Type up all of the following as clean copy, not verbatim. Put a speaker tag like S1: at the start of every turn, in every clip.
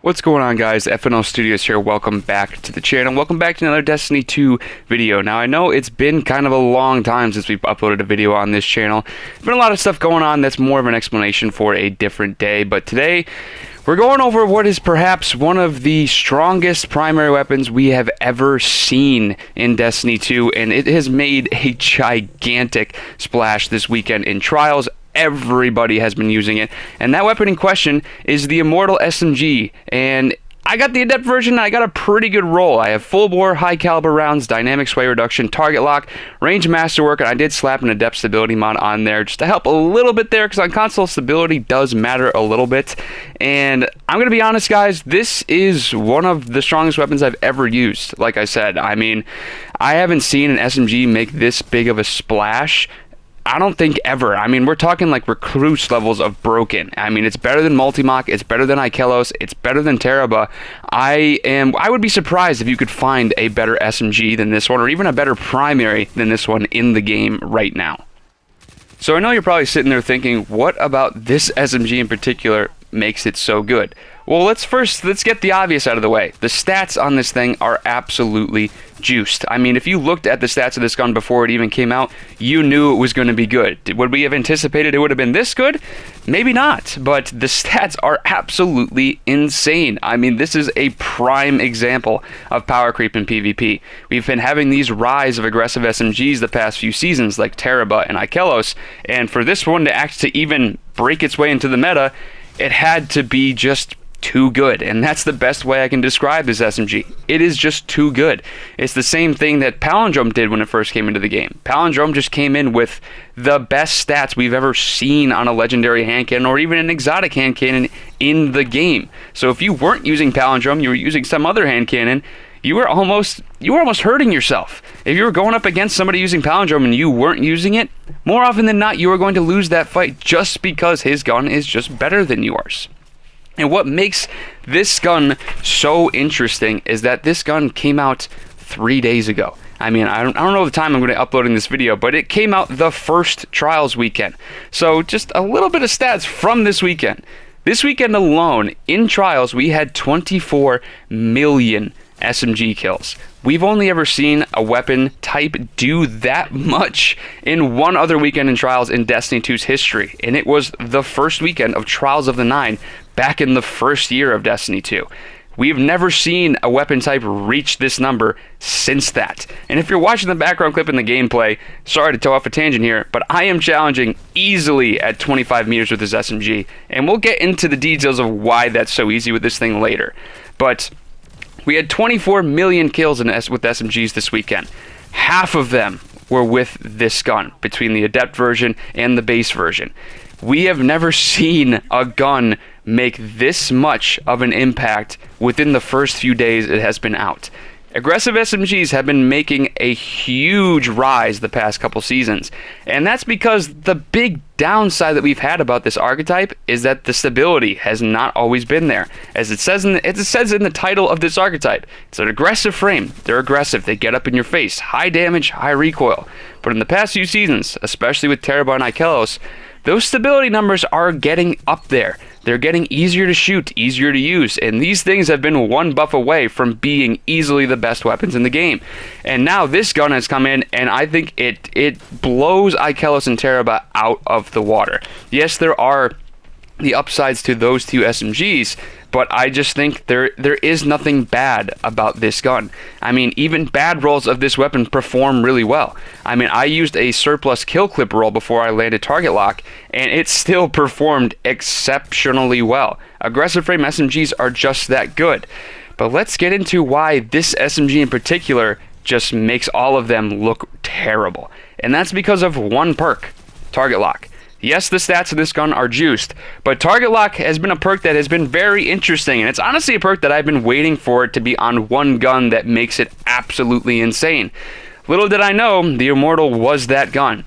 S1: What's going on, guys? FNL Studios here. Welcome back to the channel. Welcome back to another Destiny 2 video. Now, I know it's been kind of a long time since we've uploaded a video on this channel. There's been a lot of stuff going on that's more of an explanation for a different day, but today we're going over what is perhaps one of the strongest primary weapons we have ever seen in Destiny 2, and it has made a gigantic splash this weekend in Trials. Everybody has been using it, and that weapon in question is the Immortal SMG, and I got the Adept version, and I got a pretty good roll. I have full bore, high caliber rounds, dynamic sway reduction, target lock, range masterwork, and I did slap an Adept stability mod on there just to help a little bit there, because on console stability does matter a little bit. And I'm going to be honest, guys, this is one of the strongest weapons I've ever used. Like I said, I mean, I haven't seen an SMG make this big of a splash, I don't think ever. I mean, we're talking like recruits levels of broken. I mean, it's better than Multimach, it's better than Ikelos, it's better than Teraba. I would be surprised if you could find a better SMG than this one, or even a better primary than this one in the game right now. So I know you're probably sitting there thinking, what about this SMG in particular makes it so good? Well, let's get the obvious out of the way. The stats on this thing are absolutely juiced. I mean, if you looked at the stats of this gun before it even came out, you knew it was going to be good. Would we have anticipated it would have been this good? Maybe not, but the stats are absolutely insane. I mean, this is a prime example of power creep in PvP. We've been having these rise of aggressive SMGs the past few seasons, like Teraba and Ikelos, and for this one to even break its way into the meta, it had to be just too good, and that's the best way I can describe this SMG. It is just too good. It's the same thing that Palindrome did when it first came into the game. Palindrome just came in with the best stats we've ever seen on a legendary hand cannon or even an exotic hand cannon in the game. So if you weren't using Palindrome, you were using some other hand cannon, you were almost hurting yourself. If you were going up against somebody using Palindrome and you weren't using it, more often than not, you were going to lose that fight just because his gun is just better than yours. And what makes this gun so interesting is that this gun came out 3 days ago. I mean, I don't know the time I'm going to be uploading this video, but it came out the first Trials weekend. So just a little bit of stats from this weekend. This weekend alone, in Trials, we had 24 million SMG kills. We've only ever seen a weapon type do that much in one other weekend in Trials in Destiny 2's history, and it was the first weekend of Trials of the Nine back in the first year of Destiny 2. We've never seen a weapon type reach this number since that. And if you're watching the background clip in the gameplay, sorry to toe off a tangent here, but I am challenging easily at 25 meters with this SMG, and we'll get into the details of why that's so easy with this thing later. But we had 24 million kills with SMGs this weekend. Half of them were with this gun, between the Adept version and the base version. We have never seen a gun make this much of an impact within the first few days it has been out. Aggressive SMGs have been making a huge rise the past couple seasons, and that's because the big downside that we've had about this archetype is that the stability has not always been there. As it says in the title of this archetype, it's an aggressive frame. They're aggressive, they get up in your face, high damage, high recoil. But in the past few seasons, especially with Teraba and Ikelos, those stability numbers are getting up there. They're getting easier to shoot, easier to use, and these things have been one buff away from being easily the best weapons in the game. And now this gun has come in, and I think it blows Ikelos and Teraba out of the water. Yes, there are the upsides to those two SMGs, but I just think there is nothing bad about this gun. I mean, even bad rolls of this weapon perform really well. I mean, I used a surplus kill clip roll before I landed target lock, and it still performed exceptionally well. Aggressive frame SMGs are just that good. But let's get into why this SMG in particular just makes all of them look terrible. And that's because of one perk, target lock. Yes, the stats of this gun are juiced, but target lock has been a perk that has been very interesting, and it's honestly a perk that I've been waiting for it to be on one gun that makes it absolutely insane. Little did I know, the Immortal was that gun.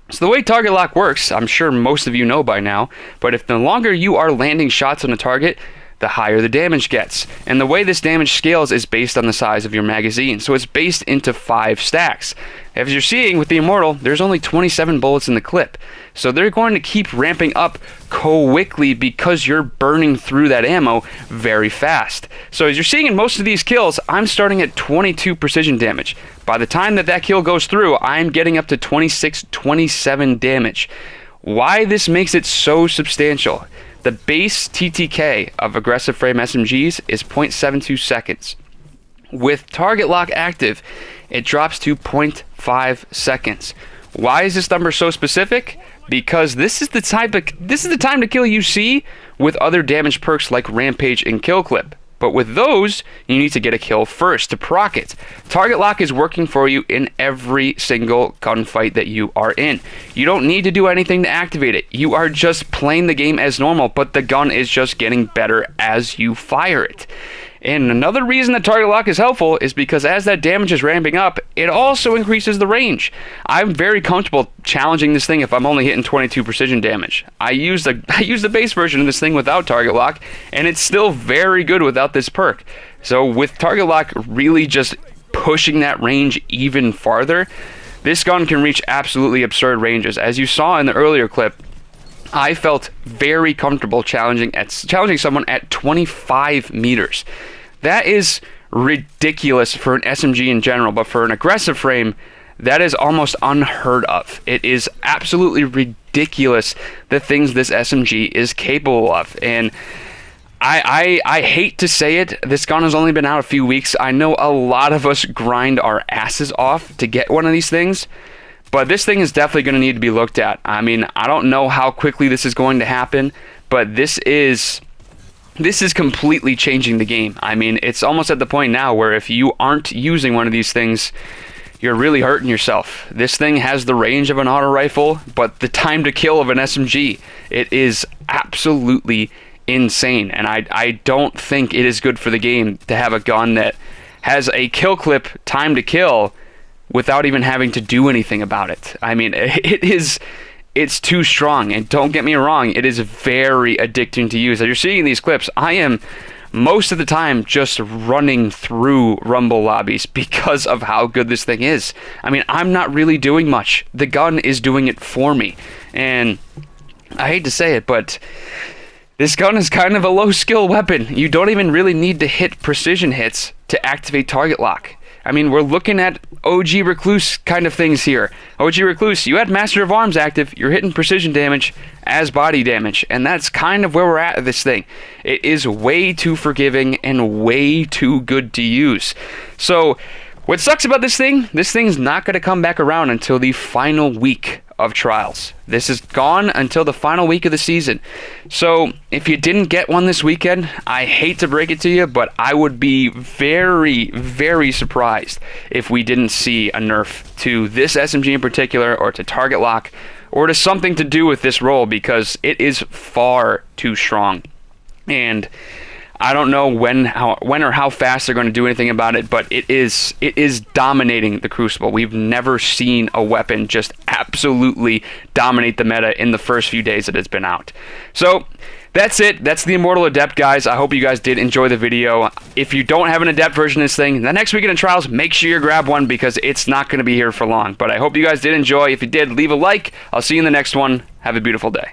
S1: So the way target lock works, I'm sure most of you know by now, but if the longer you are landing shots on a target, the higher the damage gets. And the way this damage scales is based on the size of your magazine, so it's based into 5 stacks. As you're seeing with the Immortal, there's only 27 bullets in the clip. So they're going to keep ramping up quickly because you're burning through that ammo very fast. So as you're seeing in most of these kills, I'm starting at 22 precision damage. By the time that kill goes through, I'm getting up to 26, 27 damage. Why this makes it so substantial? The base TTK of aggressive frame SMGs is 0.72 seconds. With target lock active, it drops to 0.5 seconds. Why is this number so specific? Because this is the time to kill you see with other damage perks like Rampage and Kill Clip. But with those, you need to get a kill first to proc it. Target lock is working for you in every single gunfight that you are in. You don't need to do anything to activate it. You are just playing the game as normal, but the gun is just getting better as you fire it. And another reason that target lock is helpful is because as that damage is ramping up, it also increases the range. I'm very comfortable challenging this thing if I'm only hitting 22 precision damage. I use the base version of this thing without target lock, and it's still very good without this perk. So with target lock really just pushing that range even farther, this gun can reach absolutely absurd ranges. As you saw in the earlier clip, I felt very comfortable challenging someone at 25 meters. That is ridiculous for an SMG in general, but for an aggressive frame, that is almost unheard of. It is absolutely ridiculous the things this SMG is capable of. And I hate to say it, this gun has only been out a few weeks. I know a lot of us grind our asses off to get one of these things, but this thing is definitely going to need to be looked at. I mean, I don't know how quickly this is going to happen, but this is completely changing the game. I mean, it's almost at the point now where if you aren't using one of these things, you're really hurting yourself. This thing has the range of an auto rifle, but the time to kill of an SMG. It is absolutely insane, and I don't think it is good for the game to have a gun that has a kill clip time to kill without even having to do anything about it. I mean, it's too strong, and don't get me wrong, it is very addicting to use. As you're seeing in these clips, I am most of the time just running through Rumble lobbies because of how good this thing is. I mean, I'm not really doing much. The gun is doing it for me, and I hate to say it, but this gun is kind of a low skill weapon. You don't even really need to hit precision hits to activate target lock. I mean, we're looking at OG Recluse kind of things here. OG Recluse, you had Master of Arms active, you're hitting precision damage as body damage, and that's kind of where we're at with this thing. It is way too forgiving and way too good to use. So, what sucks about this thing's not going to come back around until the final week of Trials. This is gone until the final week of the season. So if you didn't get one this weekend, I hate to break it to you, but I would be very, very surprised if we didn't see a nerf to this SMG in particular, or to target lock, or to something to do with this role, because it is far too strong. And I don't know when or how fast they're going to do anything about it, but it is dominating the Crucible. We've never seen a weapon just absolutely dominate the meta in the first few days that it's been out. So that's it. That's the Immortal Adept, guys. I hope you guys did enjoy the video. If you don't have an Adept version of this thing, the next weekend in Trials, make sure you grab one, because it's not going to be here for long. But I hope you guys did enjoy. If you did, leave a like. I'll see you in the next one. Have a beautiful day.